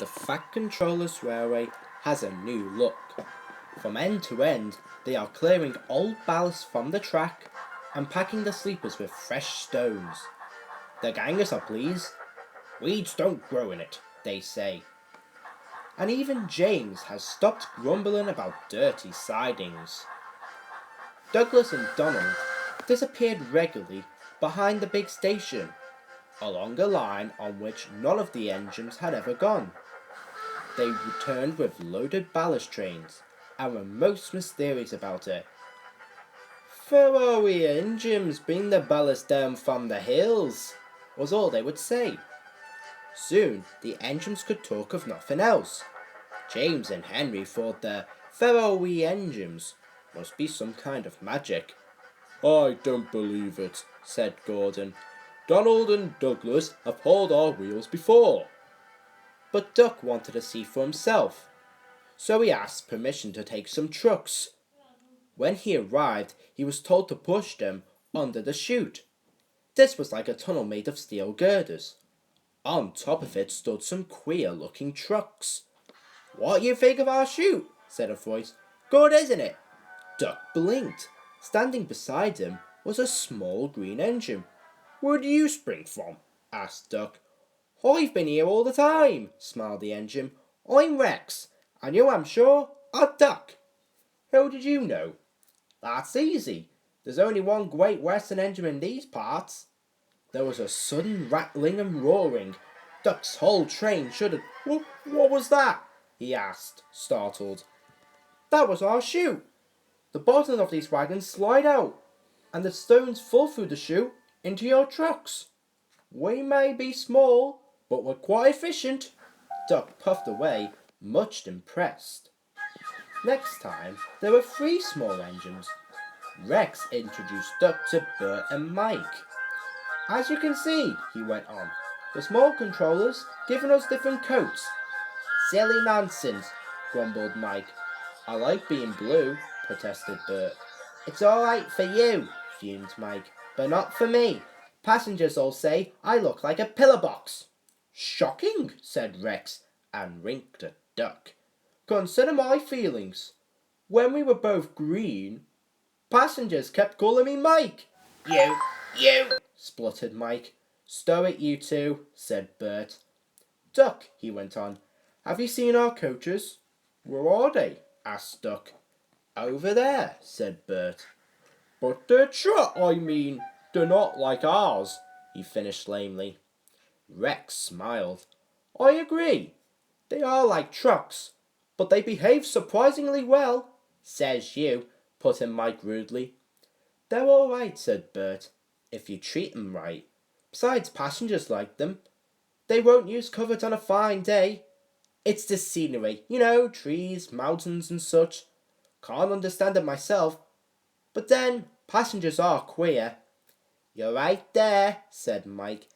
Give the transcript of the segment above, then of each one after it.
the Fat Controller's Railway has a new look. From end to end, they are clearing old ballast from the track and packing the sleepers with fresh stones. The gangers are pleased. Weeds don't grow in it, they say. And even James has stopped grumbling about dirty sidings. Douglas and Donald disappeared regularly behind the big station, along a line on which none of the engines had ever gone. They returned with loaded ballast trains and were most mysterious about it. "Where are we engines bring the ballast down from the hills?" was all they would say. Soon the engines could talk of nothing else. James and Henry thought the Faroe engines must be some kind of magic. "I don't believe it," said Gordon. "Donald and Douglas have hauled our wheels before." But Duck wanted to see for himself, so he asked permission to take some trucks. When he arrived, he was told to push them under the chute. This was like a tunnel made of steel girders. On top of it stood some queer-looking trucks. "What do you think of our chute?" said a voice. "Good, isn't it?" Duck blinked. Standing beside him was a small green engine. "Where do you spring from?" asked Duck. "I've been here all the time," smiled the engine. "I'm Rex, and you, I'm sure, are Duck." "How did you know?" "That's easy. There's only one Great Western engine in these parts." There was a sudden rattling and roaring. Duck's whole train shuddered. What was that?" he asked, startled. "That was our chute. The bottom of these wagons slide out, and the stones fall through the chute into your trucks. We may be small, but we're quite efficient." Duck puffed away, much impressed. Next time, there were 3 small engines. Rex introduced Duck to Bert and Mike. "As you can see," he went on, "the small controllers giving us different coats." "Silly nonsense," grumbled Mike. "I like being blue," protested Bert. "It's all right for you," fumed Mike, "but not for me. Passengers all say I look like a pillar box." "Shocking," said Rex, and winked at Duck. "Consider my feelings. When we were both green, passengers kept calling me Mike." You, spluttered Mike. "Stow it, you two," said Bert. "Duck," he went on, "have you seen our coaches?" "Where are they?" asked Duck. "Over there," said Bert. "But they're they're not like ours," he finished lamely. Rex smiled. "I agree. They are like trucks, but they behave surprisingly well." "Says you," put in Mike rudely. "They're all right," said Bert, "if you treat them right. Besides, passengers like them. They won't use covers on a fine day. It's the scenery, trees, mountains and such. Can't understand it myself. But then, passengers are queer." "You're right there," said Mike.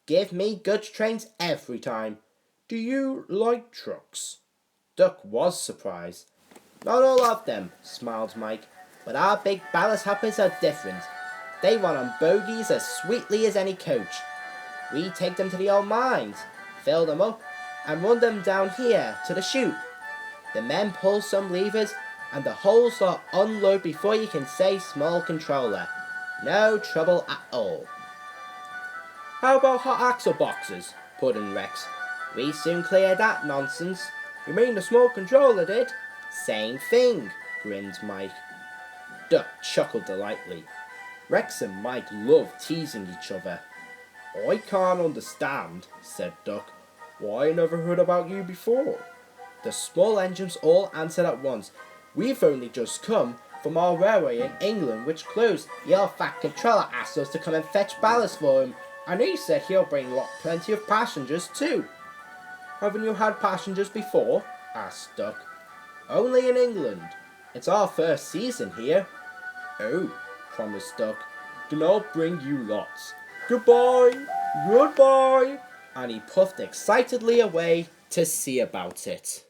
"Give me goods trains every time." "Do you like trucks?" Duck was surprised. "Not all of them," smiled Mike, "but our big ballast hoppers are different. They run on bogies as sweetly as any coach. We take them to the old mines, fill them up, and run them down here to the chute. The men pull some levers, and the holes are unload before you can say small controller. No trouble at all." "How about hot axle boxes?" put in Rex. "We soon cleared that nonsense." "You mean the small controller did?" "Same thing," grinned Mike. Duck chuckled delightedly. Rex and Mike loved teasing each other. "I can't understand," said Duck, "why I never heard about you before." The small engines all answered at once. "We've only just come from our railway in England, which closed. Your fat controller asked us to come and fetch ballast for him, and he said he'll bring plenty of passengers too." "Haven't you had passengers before?" asked Duck. "Only in England. It's our first season here." "Oh," promised Duck, "then I'll bring you lots. Goodbye, goodbye." And he puffed excitedly away to see about it.